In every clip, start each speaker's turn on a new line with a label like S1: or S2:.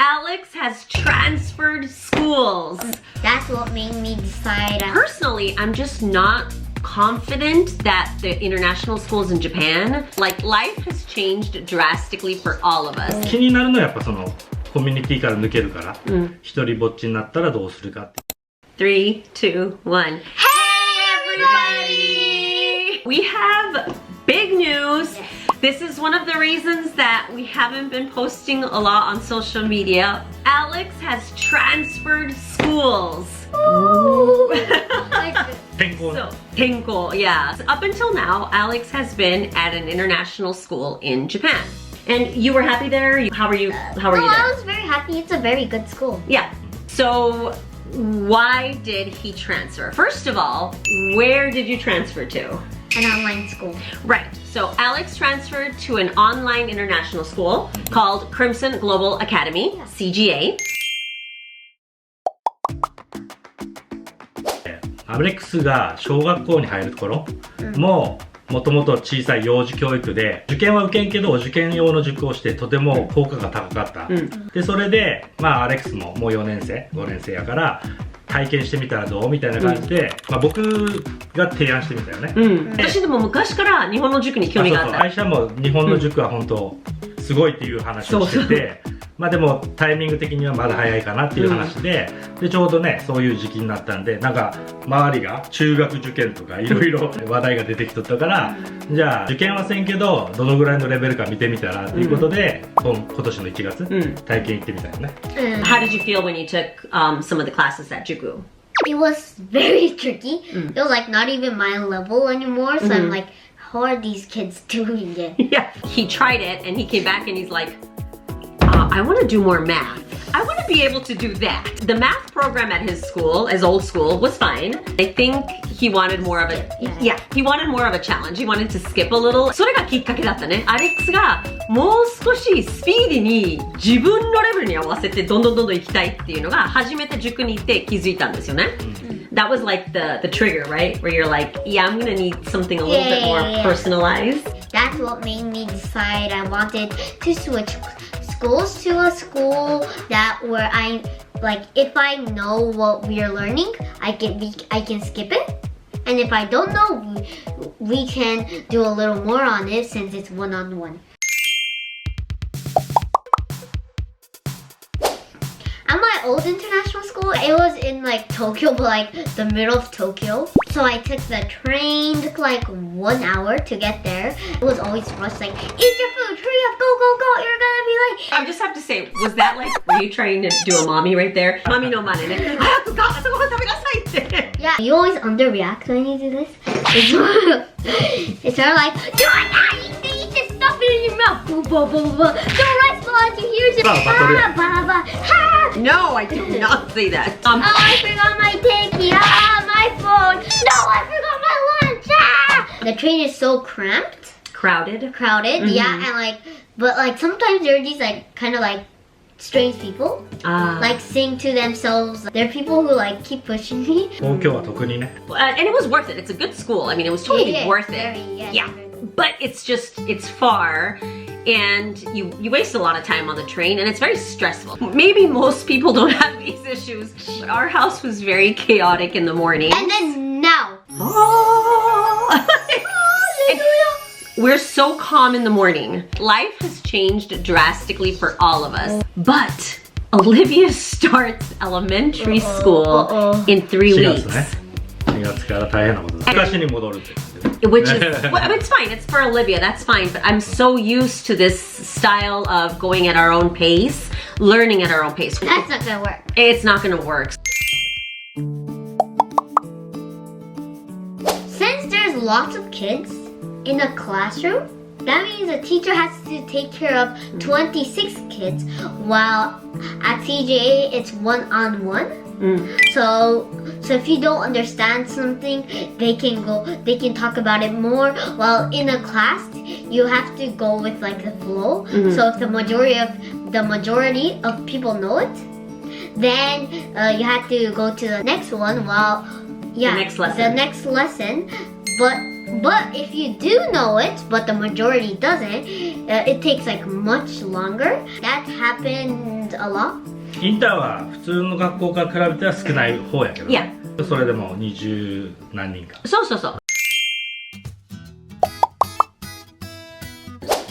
S1: Alex has transferred schools.
S2: That's what made me decide.
S1: Personally, I'm just not confident that the international schools in Japan, like life has changed drastically for all of us.
S3: 気になるのはやっぱそのコミュニティから抜けるから、一人ぼっちになったらどうするかって。
S1: 3, 2, 1. Hey everybody! We have big news. This is one of the reasons that we haven't been posting a lot on social media. Alex has transferred schools. So, 転校, yeah. Up until now, Alex has been at an international school in Japan. And you were happy there? How were you there?
S2: I was very happy. It's a very good school.
S1: Yeah. So, why did he transfer? First of all, where did you transfer to?
S2: An online school.
S1: Right. So Alex transferred to an online international school called Crimson Global Academy, CGA.
S3: アレックスが小学校に入る頃もともと小さい幼児教育で受験は受けんけど受験用の塾をしてとても効果が高かった、でそれでまあアレックスももう4年生5年生やから体験してみたらどうみたいな感じで、まあ、僕が提案してみたよね、
S1: 私でも昔から日本の塾に興味があった。
S3: 会社も日本の塾は本当すごいっていう話をしてて、まあでもタイミング的にはまだ早いかなっていう話で、でちょうどねそういう時期になったんで、なんか周りが中学受験とかいろいろ話題が出てきとったから、じゃあ受験はせんけどどのぐらいのレベルか見てみたらっていうことで、今年の1月、体験行ってみたよね。
S1: How did you feel when you took some of the classes at Juku?
S2: It was very tricky. It was like not even my level anymore. So I'm like, how are these kids doing it?
S1: Yeah. He tried it and he came back and he's like, I want to do more math. I want to be able to do that. The math program at his school, his old school, was fine. I think he wanted more of a, he wanted more of a challenge. He wanted to skip a little. それがきっかけだったね。アレックスがもう少しスピーディーに自分のレベルに合わせてどんどん行きたいっていうのが初めて塾に行って気づいたんですよね。That was like the trigger, right? Where you're like, yeah, I'm gonna need something a little bit more personalized.
S2: That's what made me decide I wanted to switch schools to a school that where I like if I know what we are learning, I can skip it, and if I don't know, we can do a little more on it since it's one-on-one. At my old international school, it was in like Tokyo, but like the middle of Tokyo. So I took the train, took like 1 hour to get there. It was always rushed, like, eat your food, hurry up, go, go, go, you're gonna be late.
S1: I just have to say, was that like, were you trying to do a mommy right there? Mommy no mane ne.
S2: Yeah, you always underreact when you do this. It's sort of like, do it now, you need to eat this stuff in your mouth. Boo, boo, boo, boo. Don't respond, you hear it.
S1: No, I did not say that.
S2: Oh, I forgot my tanky. My phone. No, I forgot my lunch. The train is so cramped.
S1: Crowded,
S2: yeah, and like, but like sometimes there are these like kind of like strange people, like sing to themselves. There are people who like keep pushing me.
S3: 東京は特にね。
S1: And it was worth it. It's a good school. I mean, it was totally worth it. Yeah, but it's just, it's far. And you waste a lot of time on the train and it's very stressful. Maybe most people don't have these issues, but our house was very chaotic in the morning.
S2: And then now.
S1: We're so calm in the morning. Life has changed drastically for all of us. But Olivia starts elementary school in 3 weeks.
S3: 4月から大変なことだ。昔に戻るって。
S1: Which is, well, it's fine, it's for Olivia, that's fine, but I'm so used to this style of going at our own pace, learning at our own pace.
S2: That's not gonna work.
S1: It's not gonna work.
S2: Since there's lots of kids in a classroom, that means a teacher has to take care of 26 kids, while at CJA it's one-on-one. So if you don't understand something, they can talk about it more. While in a class, you have to go with like the flow. So if the majority of people know it, then you have to go to the next one. The next lesson. But if you do know it, but the majority doesn't, it takes like much longer. That happened spend a lot?
S3: インターは普通の学校から比べては少ない方やけど、
S1: いや
S3: それでも20何人か。
S1: そうそうそう。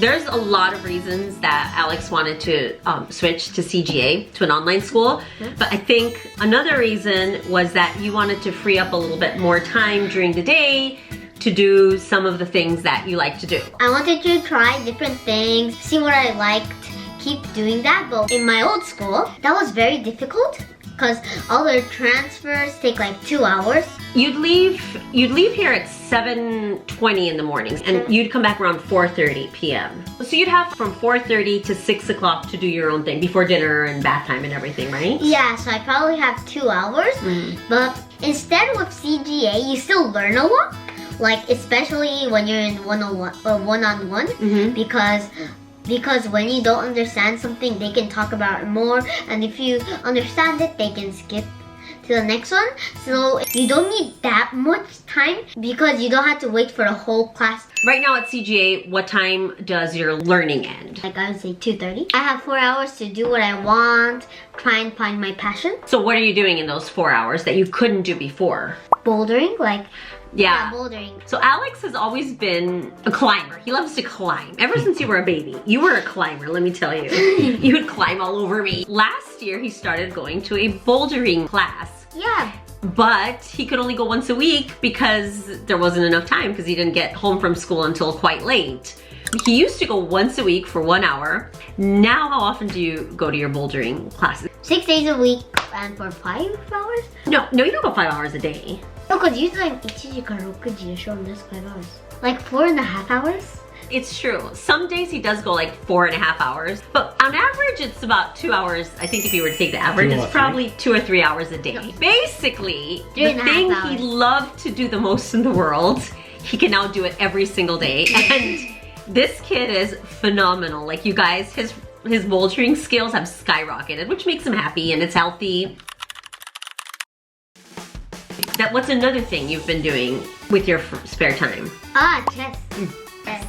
S1: There's a lot of reasons that Alex wanted to switch to CGA, to an online school. But I think another reason was that you wanted to free up a little bit more time during the day to do some of the things that you like to do.
S2: I wanted to try different things, see what I liked, keep doing that. But in my old school, that was very difficult because all the transfers take like 2 hours.
S1: You'd leave here at 7:20 in the mornings and you'd come back around 4:30 p.m. So you'd have from 4:30 to 6 o'clock to do your own thing before dinner and bath time and everything, right?
S2: Yeah, so I probably have 2 hours. But instead with CGA, you still learn a lot. Like especially when you're in one-on-one, because when you don't understand something, they can talk about it more, and if you understand it, they can skip to the next one. So you don't need that much time because you don't have to wait for the whole class.
S1: Right now at CGA, what time does your learning end?
S2: Like I would say 2:30. I have 4 hours to do what I want, try and find my passion.
S1: So what are you doing in those 4 hours that you couldn't do before?
S2: Bouldering, like
S1: Yeah.
S2: bouldering.
S1: So Alex has always been a climber. He loves to climb. Ever since you were a baby, you were a climber, let me tell you. You would climb all over me. Last year, he started going to a bouldering class.
S2: Yeah.
S1: But he could only go once a week because there wasn't enough time because he didn't get home from school until quite late. He used to go once a week for 1 hour. Now, how often do you go to your bouldering classes?
S2: 6 days a week and for 5 hours?
S1: No, you don't go 5 hours a day.
S2: No, because usually 1時から6時でしょ, and that's 5 hours. Like 4.5 hours?
S1: It's true. Some days he does go like 4.5 hours, but on average it's about 2 hours. I think if you were to take the average, it's probably 2 or 3 hours a day. Basically, the thing he loved to do the most in the world, he can now do it every single day. And this kid is phenomenal. Like you guys, his bouldering skills have skyrocketed, which makes him happy and it's healthy. What's another thing you've been doing with your spare time?
S2: Chess.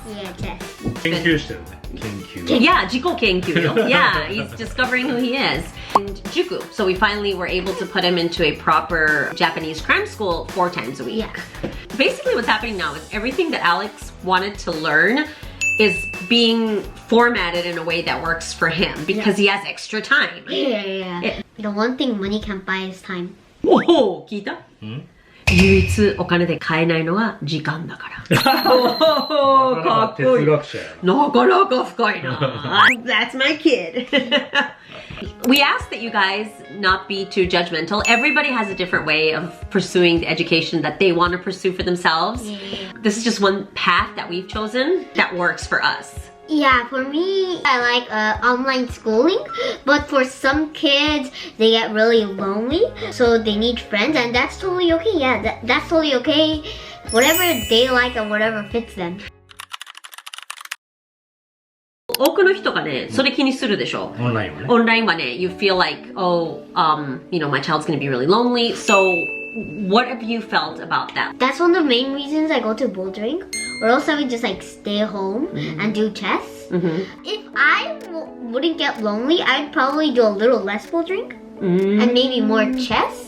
S2: Yeah, chess.
S3: 研究してるね。研究。
S1: Yeah, 自己研究よ. Yeah, he's discovering who he is. And Juku, so we finally were able to put him into a proper Japanese cram school 4 times a week.
S2: Yeah.
S1: Basically what's happening now is everything that Alex wanted to learn is being formatted in a way that works for him because he has extra time.
S2: Yeah. The one thing money can't buy is time.
S1: おお、聞いた？唯一お金で買えないのは時間だから。おお、かっこいい。
S3: 哲学者や。
S1: なかなか深いな。That's my kid. We ask that you guys not be too judgmental. Everybody has a different way of pursuing the education that they want to pursue for themselves. This is just one path that we've chosen that works for us.
S2: Yeah, for me, I like online schooling, but for some kids, they get really lonely, so they need friends, and that's totally okay. Yeah, that's totally okay. Whatever they like and whatever fits them.
S1: 多くの人がね、それ気にするでしょ。
S3: オンラインはね。
S1: オンラインはね、you feel like, oh, you know, my child's gonna be really lonely. So, what have you felt about that?
S2: That's one of the main reasons I go to bouldering, or else I would just like stay home and do chess. If I wouldn't get lonely, I'd probably do a little less bouldering and maybe more chess.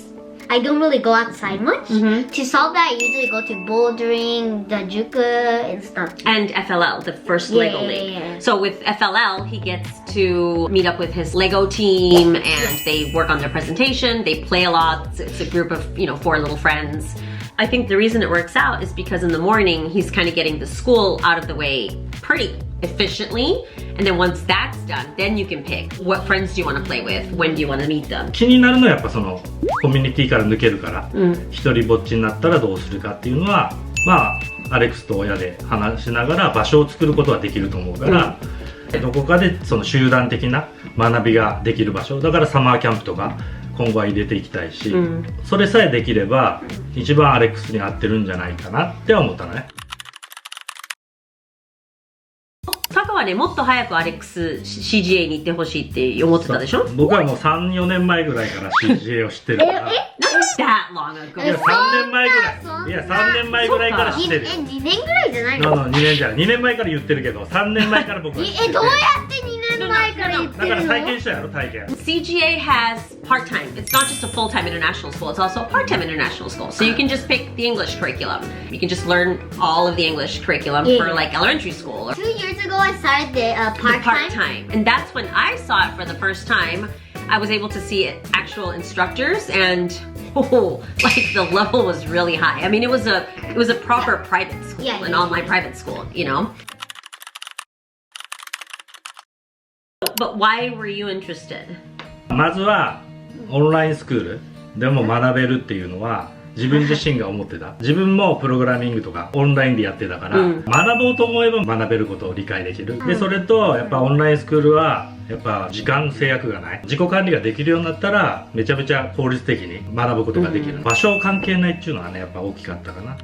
S2: I don't really go outside much. To solve that, I usually go to bouldering, the juku, and stuff.
S1: And FLL, the first Lego League.
S2: Yeah.
S1: So with FLL, he gets to meet up with his Lego team and they work on their presentation, they play a lot. It's a group of, 4 little friends. I think the reason it works out is because in the morning, he's kind of getting the school out of the way pretty efficiently. And then once that's done, then you can pick what friends do you want to play with, when do you want to meet them.
S3: 気になるのはやっぱそのコミュニティから抜けるから、一人ぼっちになったらどうするかっていうのは、まあアレックスと親で話しながら場所を作ることはできると思うから、どこかでその集団的な学びができる場所だからサマーキャンプとか今後は入れていきたいし、それさえできれば一番アレックスに合ってるんじゃないかなって思ったのね。
S1: タカはね、もっと早くアレックス CGA に行ってほしいって思ってたでしょ。
S3: 僕はもう 3,4 年前ぐらいから CGA を知ってるから。
S1: Not that long ago.
S3: いや3年前ぐらい。いや3年前ぐらいから知ってる。
S2: 2年ぐらいじゃないの？
S3: 2年じゃない。2年前から言ってるけど3年前から僕は知ってる。
S2: どうやって2年前から言って
S3: だから
S2: るの。
S3: 体験したやろ、体験。
S1: CGA has part-time. It's not just a full-time international school, it's also a part-time international school. So you can just pick the English curriculum. You can just learn all of the English curriculum for like elementary school.
S2: 2 years ago I started the part-time.
S1: Part-time. And that's when I saw it for the first time. I was able to see actual instructors and like the level was really high. I mean, it was a proper private school,
S2: Yeah,
S1: an
S2: yeah.
S1: online private school, you know? But why were you interested?
S3: まずはオンラインスクールでも学べるっていうのは自分自身が思ってた。自分もプログラミングとかオンラインでやってたから、学ぼうと思えば学べることを理解できる。でそれとやっぱオンラインスクールはやっぱ時間制約がない、自己管理ができるようになったらめちゃめちゃ効率的に学ぶことができる。場所関係ないっていうのがねやっぱ大きかったかな。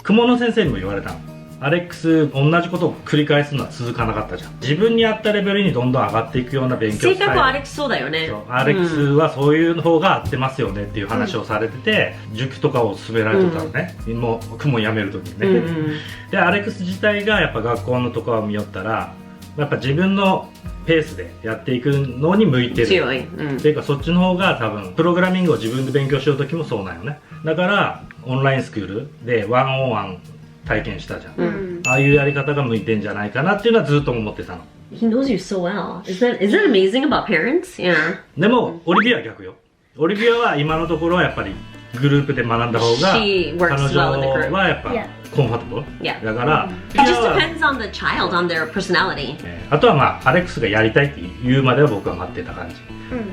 S3: 雲野先生にも言われたの。アレックス同じことを繰り返すのは続かなかったじゃん。自分に合ったレベルにどんどん上がっていくような勉強スタイル。
S1: 性格はアレックスそうだよね。
S3: アレックスはそういう方が合ってますよねっていう話をされてて、塾とかを勧められてたのね、もう雲辞める時にね、でアレックス自体がやっぱ学校のところを見よったらやっぱ自分のペースでやっていくのに向いてる
S1: 強い、
S3: っていうかそっちの方が多分プログラミングを自分で勉強しよう時もそうなんよね。だからオンラインスクールでワンオンワン体験したじゃん、ああいうやり方が向いてんじゃないかなっていうのはずっと思ってたの。
S1: He knows you so well. Is that amazing about parents? Yeah.
S3: でもオリビアは逆よ。オリビアは今のところはやっぱりグループで学んだ方が
S1: She works
S3: 彼
S1: well in the
S3: 女
S1: group.
S3: はやっぱ
S2: Yeah.
S3: コンファタブル、
S1: Yeah.
S3: だから、
S1: It just depends on the child, on their personality.
S3: あとはまあアレックスがやりたいって言うまでは僕は待ってた感じ、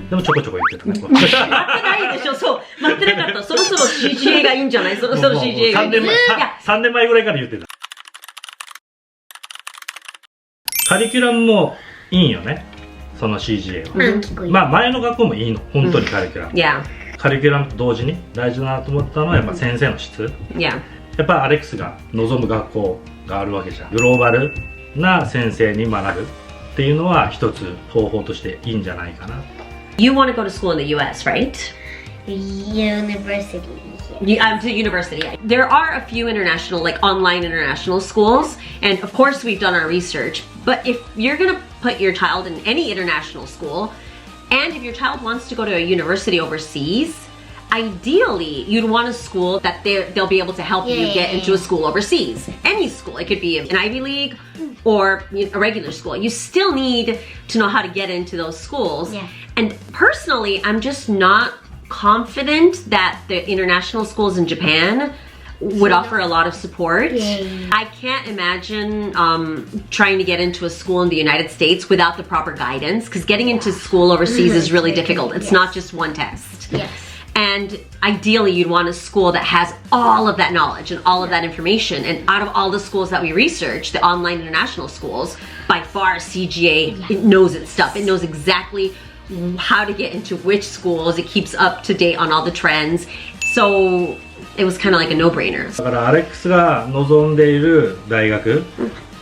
S3: でもちょこちょこ言ってたね。
S1: 待ってないでしょ。そう、待ってなかった。そろそろ CGA がいいんじゃない？そろそろ CGA がいい。
S3: 3年前ぐらいから言ってた。カリキュラムもいいんよね、その CGA は。まあ前の学校もいいの、本当にカリキュラム。
S1: Yeah.
S3: カリキュラムと同時に大事だなと思ったのはやっぱ先生の質。
S1: Yeah.
S3: やっぱアレックスが望む学校があるわけじゃん。グローバルな先生に学ぶっていうのは一つ方法としていいんじゃないかな。
S1: You want to go to school in the US, right?
S2: University.
S1: To university. There are a few international, like online international schools, and of course we've done our research. But if you're gonna put your child in any international school, and if your child wants to go to a university overseas, ideally you'd want a school that they'll be able to help you get into a school overseas. Any school. It could be an Ivy League or a regular school. You still need to know how to get into those schools.
S2: Yeah.
S1: And personally, I'm just not confident that the international schools in Japan would offer a lot of support. I can't imagine trying to get into a school in the United States without the proper guidance, because getting into school overseas is really difficult. It's not just one test.
S2: Yes.
S1: And ideally you'd want a school that has all of that knowledge and all of that information. And out of all the schools that we researched, the online international schools, by far CGA, it knows its stuff. It knows exactly how to get into which schools. It keeps up to date on all the trends. So it was kind of like a no-brainer.
S3: だからアレックスが望んでいる大学、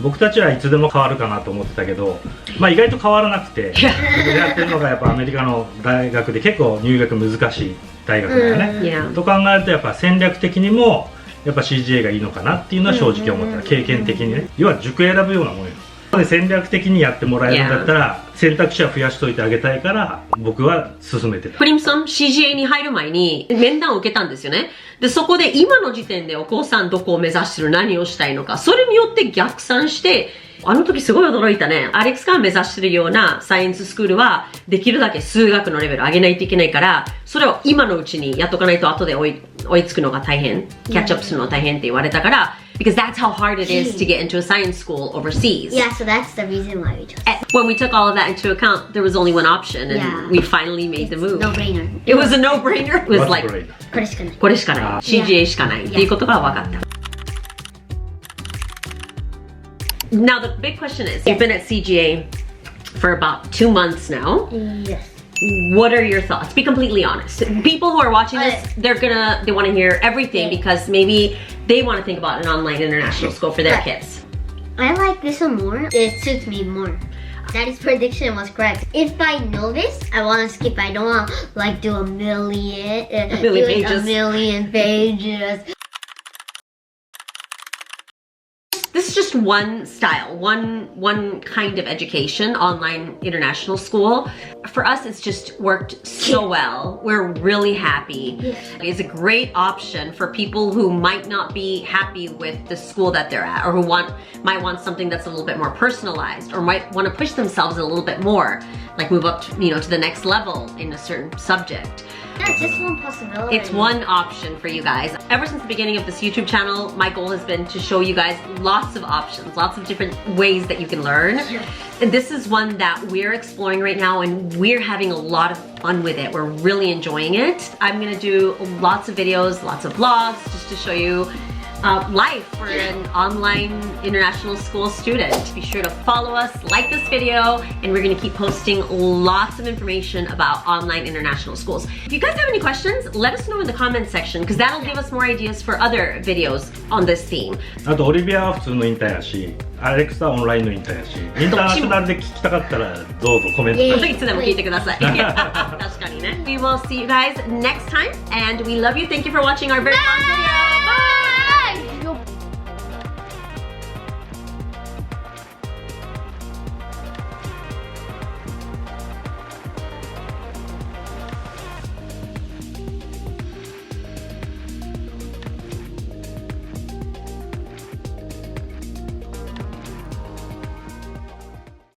S3: 僕たちはいつでも変わるかなと思ってたけど、まあ意外と変わらなくて、僕やってるのがやっぱアメリカの大学で結構入学難しい大学だよね。と考えるとやっぱ戦略的にもやっぱ CGA がいいのかなっていうのは正直思った。経験的にね、要は塾選ぶようなもんよ。で戦略的にやってもらえるんだったら選択肢は増やしといてあげたいから僕は勧めてた。
S1: プリムさん CGA に入る前に面談を受けたんですよね。でそこで今の時点でお子さんどこを目指してる、何をしたいのか、それによって逆算して、あの時すごい驚いたね。アレックスが目指してるようなサイエンススクールはできるだけ数学のレベル上げないといけないから、それを今のうちにやっとかないと後で追いつくのが大変、キャッチアップするのが大変って言われたから、because that's how hard it is to get into a science school overseas.
S2: Yeah, so that's the reason why we chose.
S1: When we took all of that into account, there was only one option, and we finally made the move.
S2: No-brainer.
S1: It was a no-brainer. It was like
S2: これしかない。
S1: これしかない、CGA しかないっていうことが分かった。Now the big question is, you've been at CGA for about 2 months now.
S2: Yes.
S1: What are your thoughts? Be completely honest. People who are watching this, they want to hear everything because maybe they want to think about an online international school for their kids.
S2: I like this one more. It suits me more. Daddy's prediction was correct. If I know this, I want to skip. I don't want to like do a million pages.
S1: This this is just one style, one kind of education, online international school. For us, it's just worked so well. We're really happy. It's a great option for people who might not be happy with the school that they're at, or who might want something that's a little bit more personalized, or might want to push themselves a little bit more, like move up to, to the next level in a certain subject.
S2: That's just one possibility.
S1: It's one option for you guys. Ever since the beginning of this YouTube channel, my goal has been to show you guys lots of options, lots of different ways that you can learn. And this is one that we're exploring right now, and we're having a lot of fun with it. We're really enjoying it. I'm gonna do lots of videos, lots of vlogs, just to show you life for an online international school student. Be sure to follow us, like this video, and we're gonna keep posting lots of information about online international schools. If you guys have any questions, let us know in the comment section, because that'll give us more ideas for other videos on this theme.
S3: あとオリビアは普通のインターやし、アレックスはオンラインのインターやし、インターナショナルで聞きたかったらどうぞコメント。
S1: いつでも聞いてください。確かにね。We will see you guys next time, and we love you. Thank you for watching our very long video.